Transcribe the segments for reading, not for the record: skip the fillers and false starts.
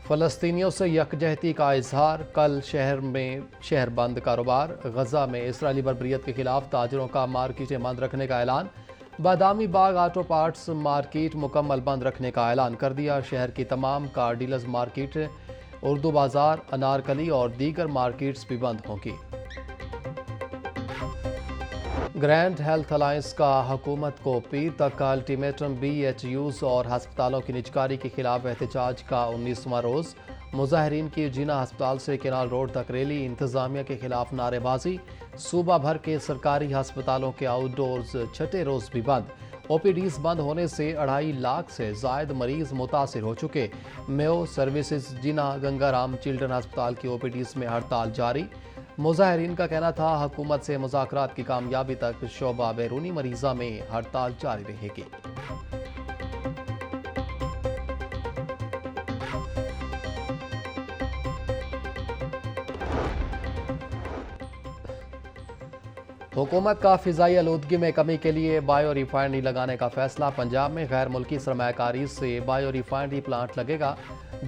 فلسطینیوں سے یکجہتی کا اظہار، کل شہر بند کاروبار، غزہ میں اسرائیلی بربریت کے خلاف تاجروں کا مارکیٹیں بند رکھنے کا اعلان، بادامی باغ آٹو پارٹس مارکیٹ مکمل بند رکھنے کا اعلان کر دیا، شہر کی تمام کار ڈیلرز مارکیٹ، اردو بازار، انارکلی اور دیگر مارکیٹس بھی بند ہوں گی۔ گرینڈ ہیلتھ الائنس کا حکومت کو پیر تک کا الٹیمیٹم، بی ایچ یوز اور ہسپتالوں کی نجکاری کے خلاف احتجاج کا 19واں روز، مظاہرین کی جناح ہسپتال سے کینال روڈ تک ریلی، انتظامیہ کے خلاف نعرے بازی، صوبہ بھر کے سرکاری ہسپتالوں کے آؤٹ ڈورز چھٹے روز بھی بند، او پی ڈیز بند ہونے سے 2.5 لاکھ سے زائد مریض متاثر ہو چکے، میو سروسز جناح گنگا رام چلڈرن ہسپتال کی او پی ڈیز میں ہڑتال جاری، مظاہرین کا کہنا تھا حکومت سے مذاکرات کی کامیابی تک شعبہ بیرونی مریضہ میں ہڑتال جاری رہے گی۔ حکومت کا فضائی آلودگی میں کمی کے لیے بائیو ریفائنری لگانے کا فیصلہ، پنجاب میں غیر ملکی سرمایہ کاری سے بائیو ریفائنری پلانٹ لگے گا،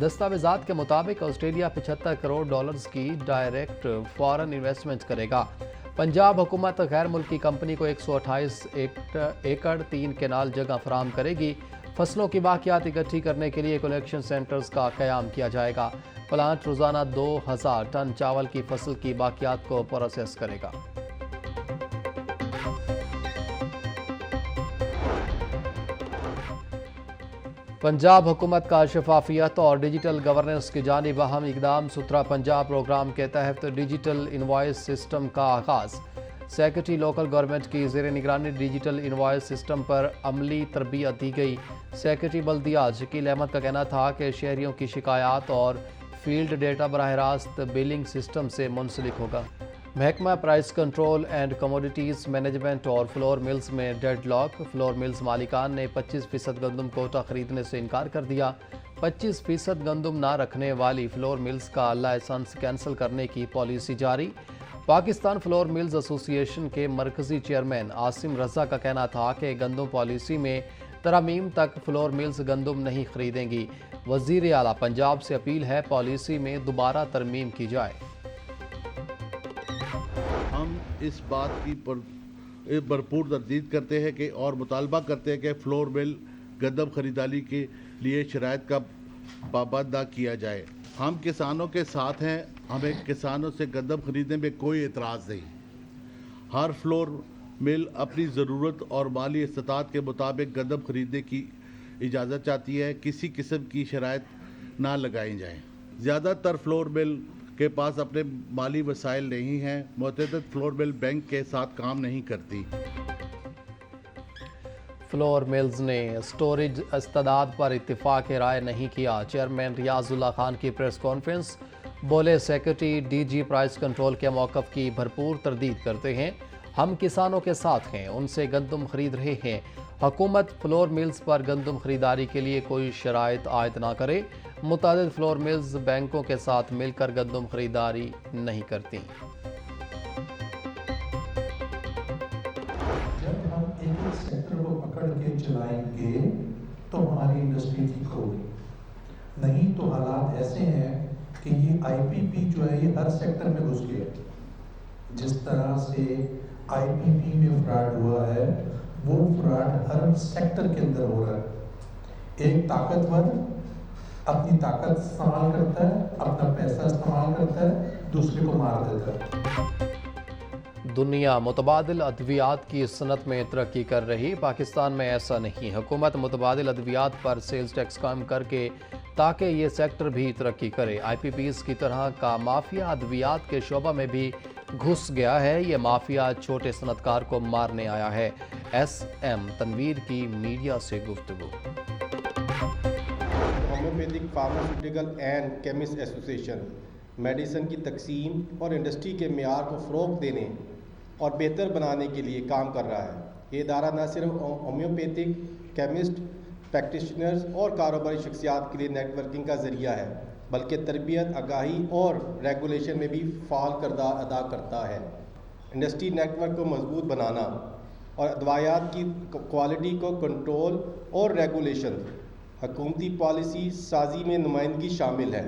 دستاویزات کے مطابق آسٹریلیا $75 کروڑ کی ڈائریکٹ فارن انویسٹمنٹ کرے گا۔ پنجاب حکومت غیر ملکی کمپنی کو 128 ایکڑ 3 کینال جگہ فراہم کرے گی، فصلوں کی باقیات اکٹھی کرنے کے لیے کلیکشن سینٹرز کا قیام کیا جائے گا، پلانٹ روزانہ 2000 ٹن چاول کی فصل کی باقیات کو پروسیس کرے گا۔ پنجاب حکومت کا شفافیت اور ڈیجیٹل گورننس کی جانب اہم اقدام، ستھرا پنجاب پروگرام کے تحت ڈیجیٹل انوائس سسٹم کا آغاز، سیکرٹری لوکل گورنمنٹ کی زیر نگرانی ڈیجیٹل انوائس سسٹم پر عملی تربیت دی گئی، سیکرٹری بلدیات شکیل احمد کا کہنا تھا کہ شہریوں کی شکایات اور فیلڈ ڈیٹا براہ راست بلنگ سسٹم سے منسلک ہوگا۔ محکمہ price control and commodities management اور فلور ملز میں ڈیڈ لاک، فلور ملز مالکان نے 25% گندم کوٹا خریدنے سے انکار کر دیا، 25% گندم نہ رکھنے والی فلور ملز کا لائسنس کینسل کرنے کی پالیسی جاری، پاکستان فلور ملز ایسوسی ایشن کے مرکزی چیئرمین عاصم رضا کا کہنا تھا کہ گندم پالیسی میں ترامیم تک فلور ملز گندم نہیں خریدیں گی، وزیر اعلیٰ پنجاب سے اپیل ہے پالیسی میں دوبارہ ترمیم کی جائے۔ ہم اس بات کی بھرپور تردید کرتے ہیں کہ اور مطالبہ کرتے ہیں کہ فلور مل گندم خریداری کے لیے شرائط کا پابند نہ کیا جائے۔ ہم کسانوں کے ساتھ ہیں، ہمیں کسانوں سے گندم خریدنے میں کوئی اعتراض نہیں۔ ہر فلور مل اپنی ضرورت اور مالی استطاعت کے مطابق گندم خریدنے کی اجازت چاہتی ہے، کسی قسم کی شرائط نہ لگائی جائیں۔ زیادہ تر فلور مل کے پاس اپنے مالی وسائل نہیں ہیں، متعدد فلور مل بینک کے ساتھ کام نہیں کرتی۔ فلور ملز نے سٹوریج استعداد پر اتفاق رائے نہیں کیا، چیئرمین ریاض اللہ خان کی پریس کانفرنس، بولے secretary D G price control کے موقف کی بھرپور تردید کرتے ہیں، ہم کسانوں کے ساتھ ہیں، ان سے گندم خرید رہے ہیں، حکومت فلور ملز پر گندم خریداری کے لیے کوئی شرائط عائد نہ کرے، متعدد فلور ملز بینکوں کے ساتھ مل کر گندم خریداری نہیں کرتی۔ جب ہم ایک سیکٹر کو پکڑ کے چلائیں گے تو ہماری انڈسٹری ٹھیک ہوگی، نہیں تو حالات ایسے ہیں کہ یہ آئی پی پی جو ہے یہ ہر سیکٹر میں گھس گیا، جس طرح سے آئی پی پی میں فراڈ ہوا ہے وہ فراڈ ہر سیکٹر کے اندر ہو رہا ہے۔ ایک طاقتور اپنی طاقت استعمال کرتا ہے، اپنا پیسہ استعمال کرتا ہے، دوسرے کو مار دیتا ہے۔ دنیا متبادل ادویات کی صنعت میں ترقی کر رہی، پاکستان میں ایسا نہیں، حکومت متبادل ادویات پر سیلز ٹیکس کم کر کے تاکہ یہ سیکٹر بھی ترقی کرے، آئی پی پیز کی طرح کا مافیا ادویات کے شعبہ میں بھی گھس گیا ہے، یہ مافیا چھوٹے صنعت کار کو مارنے آیا ہے، ایس ایم تنویر کی میڈیا سے گفتگو۔ Homeopathic pharmaceutical and chemist association medicine کی تقسیم اور انڈسٹری کے معیار کو فروغ دینے اور بہتر بنانے کے لیے کام کر رہا ہے۔ یہ ادارہ نہ صرف ہومیوپیتھک کیمسٹ پریکٹیشنرز اور کاروباری شخصیات کے لیے نیٹ ورکنگ کا ذریعہ ہے، بلکہ تربیت، آگاہی اور ریگولیشن میں بھی فعال کردار ادا کرتا ہے۔ انڈسٹری نیٹ ورک کو مضبوط بنانا اور ادویات کی کوالٹی کو کنٹرول اور ریگولیشن حکومتی پالیسی سازی میں نمائندگی شامل ہے۔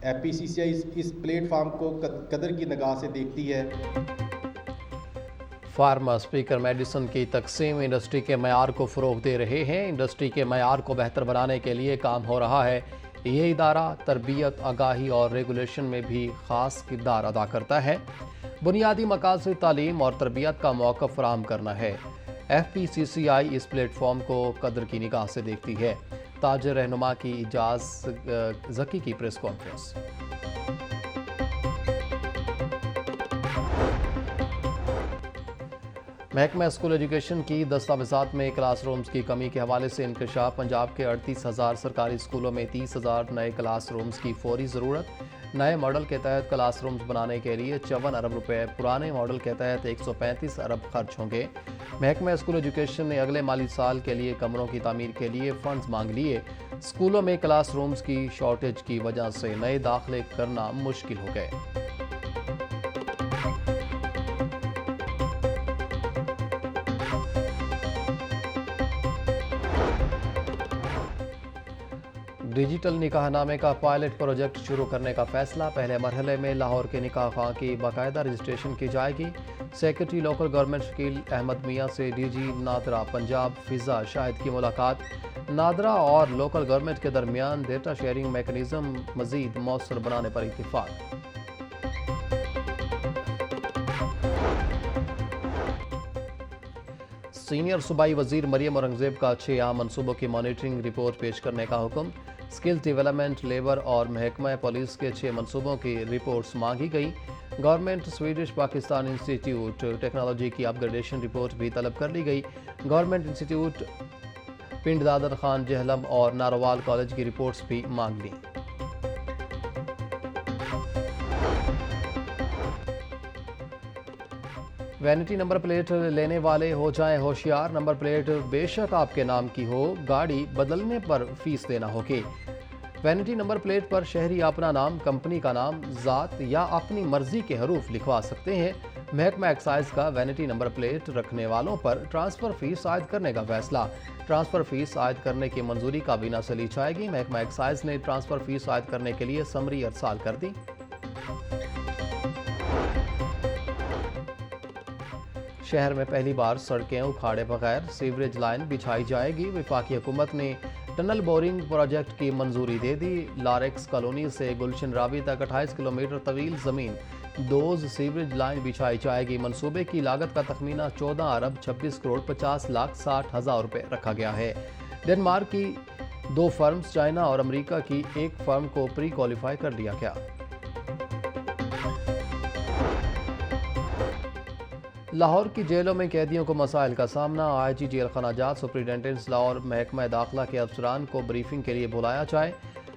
FPCCI اس پلیٹ فارم کو قدر کی نگاہ سے دیکھتی ہے۔ فارما اسپیکر میڈیسن کی تقسیم انڈسٹری کے معیار کو فروغ دے رہے ہیں۔ انڈسٹری کے معیار کو بہتر بنانے کے لیے کام ہو رہا ہے۔ یہ ادارہ تربیت، آگاہی اور ریگولیشن میں بھی خاص کردار ادا کرتا ہے۔ بنیادی مقاصد تعلیم اور تربیت کا موقع فراہم کرنا ہے۔ FPCCI اس پلیٹ فارم کو قدر کی نگاہ سے دیکھتی ہے۔ تاجر رہنما کی اعجاز ذکی کی پریس کانفرنس۔ محکمہ اسکول ایجوکیشن کی دستاویزات میں کلاس رومز کی کمی کے حوالے سے انکشاف۔ پنجاب کے 38,000 سرکاری اسکولوں میں 30,000 نئے کلاس رومز کی فوری ضرورت۔ نئے ماڈل کے تحت کلاس رومز بنانے کے لیے 54 ارب روپے، پرانے ماڈل کے تحت 135 ارب خرچ ہوں گے۔ محکمہ اسکول ایجوکیشن نے اگلے مالی سال کے لیے کمروں کی تعمیر کے لیے فنڈز مانگ لیے۔ اسکولوں میں کلاس رومز کی شارٹیج کی وجہ سے نئے داخلے کرنا مشکل ہو گئے۔ ڈیجیٹل نکاح نامے کا پائلٹ پروجیکٹ شروع کرنے کا فیصلہ۔ پہلے مرحلے میں لاہور کے نکاح خواہ کی باقاعدہ رجسٹریشن کی جائے گی۔ Secretary local government Shakeel Ahmed Mian سے DG نادرا پنجاب فضا شاہد کی ملاقات۔ نادرا اور لوکل گورنمنٹ کے درمیان ڈیٹا شیئرنگ میکانزم مزید مؤثر بنانے پر اتفاق۔ سینئر صوبائی وزیر مریم اورنگزیب کا 6 عام منصوبوں کی مانیٹرنگ رپورٹ پیش کرنے کا حکم۔ سکل ڈیولپمنٹ، لیبر اور محکمہ پولیس کے 6 منصوبوں کی رپورٹس مانگی گئی۔ Government Swedish Pakistan institute technology کی اپ گریڈیشن رپورٹ بھی طلب کر لی گئی۔ گورنمنٹ انسٹیٹیوٹ پنڈ دادر خان جہلم اور ناروال کالج کی رپورٹس بھی مانگ لیں۔ وینٹی نمبر پلیٹ لینے والے ہو جائیں ہوشیار۔ نمبر پلیٹ بے شک آپ کے نام کی ہو، گاڑی بدلنے پر فیس دینا ہوگی۔ وینٹی نمبر پلیٹ پر شہری اپنا نام، کمپنی کا نام، ذات یا اپنی مرضی کے حروف لکھوا سکتے ہیں۔ محکمہ ایکسائز کا وینٹی نمبر پلیٹ رکھنے والوں پر ٹرانسفر فیس عائد کرنے کا فیصلہ۔ ٹرانسفر فیس عائد کرنے کی منظوری کابینہ سے لی جائے گی۔ محکمہ ایکسائز نے ٹرانسفر فیس عائد کرنے کے لیے سمری ارسال کر دی۔ شہر میں پہلی بار سڑکیں اکھاڑے بغیر سیوریج لائن بچھائی جائے گی۔ وفاقی حکومت نے ٹنل بورنگ پروجیکٹ کی منظوری دے دی۔ لاریکس کالونی سے گلشن راوی تک 28 کلومیٹر طویل زمین دوز سیوریج لائن بچھائی جائے گی۔ منصوبے کی لاگت کا تخمینہ 14 ارب 26 کروڑ 50 لاکھ 60 ہزار روپے رکھا گیا ہے۔ ڈنمارک کی 2 فرمز، چائنا اور امریکہ کی 1 فرم کو پری کوالیفائی کر لیا گیا۔ لاہور کی جیلوں میں قیدیوں کو مسائل کا سامنا۔ IG جیل خانہ جات، سپرنٹینڈنٹ لاہور، محکمہ داخلہ کے افسران کو بریفنگ کے لیے بلایا جائے۔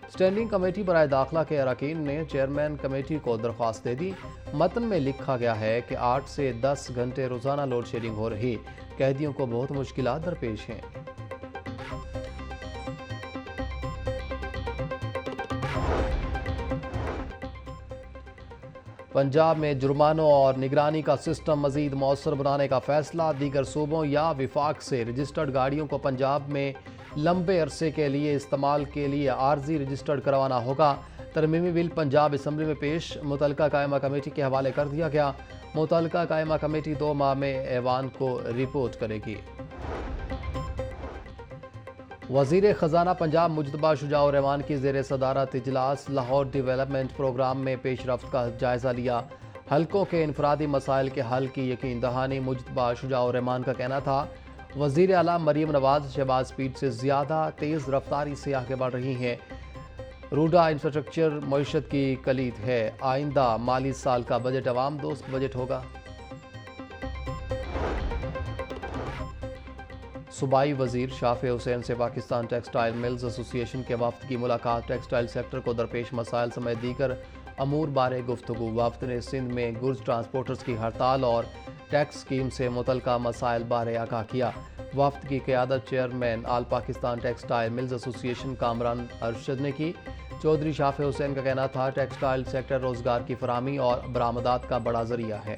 اسٹینڈنگ کمیٹی برائے داخلہ کے اراکین نے چیئرمین کمیٹی کو درخواست دے دی۔ متن میں لکھا گیا ہے کہ 8 سے 10 گھنٹے روزانہ لوڈ شیڈنگ ہو رہی، قیدیوں کو بہت مشکلات درپیش ہیں۔ پنجاب میں جرمانوں اور نگرانی کا سسٹم مزید مؤثر بنانے کا فیصلہ۔ دیگر صوبوں یا وفاق سے رجسٹرڈ گاڑیوں کو پنجاب میں لمبے عرصے کے لیے استعمال کے لیے عارضی رجسٹرڈ کروانا ہوگا۔ ترمیمی بل پنجاب اسمبلی میں پیش، متعلقہ قائمہ کمیٹی کے حوالے کر دیا گیا۔ متعلقہ قائمہ کمیٹی 2 ماہ میں ایوان کو رپورٹ کرے گی۔ وزیر خزانہ پنجاب مجتبیٰ شجاع الرحمان کی زیر صدارت اجلاس۔ لاہور ڈیولپمنٹ پروگرام میں پیش رفت کا جائزہ لیا۔ حلقوں کے انفرادی مسائل کے حل کی یقین دہانی۔ مجتبیٰ شجاع الرحمان کا کہنا تھا وزیر اعلیٰ مریم نواز شہباز سپیڈ سے زیادہ تیز رفتاری سے آگے بڑھ رہی ہیں۔ روڈا انفراسٹرکچر معیشت کی کلید ہے۔ آئندہ مالی سال کا بجٹ عوام دوست بجٹ ہوگا۔ صوبائی وزیر شافع حسین سے پاکستان ٹیکسٹائل ملز ایسوسی ایشن کے وفد کی ملاقات۔ ٹیکسٹائل سیکٹر کو درپیش مسائل سمیت دیگر امور بارے گفتگو۔ وفد نے سندھ میں گڈز ٹرانسپورٹرز کی ہڑتال اور ٹیکس سکیم سے متعلقہ مسائل بارے آگاہ کیا۔ وفد کی قیادت چیئرمین آل پاکستان ٹیکسٹائل ملز ایسوسی ایشن کامران ارشد نے کی۔ چودھری شافع حسین کا کہنا تھا ٹیکسٹائل سیکٹر روزگار کی فراہمی اور برآمدات کا بڑا ذریعہ ہے۔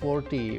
40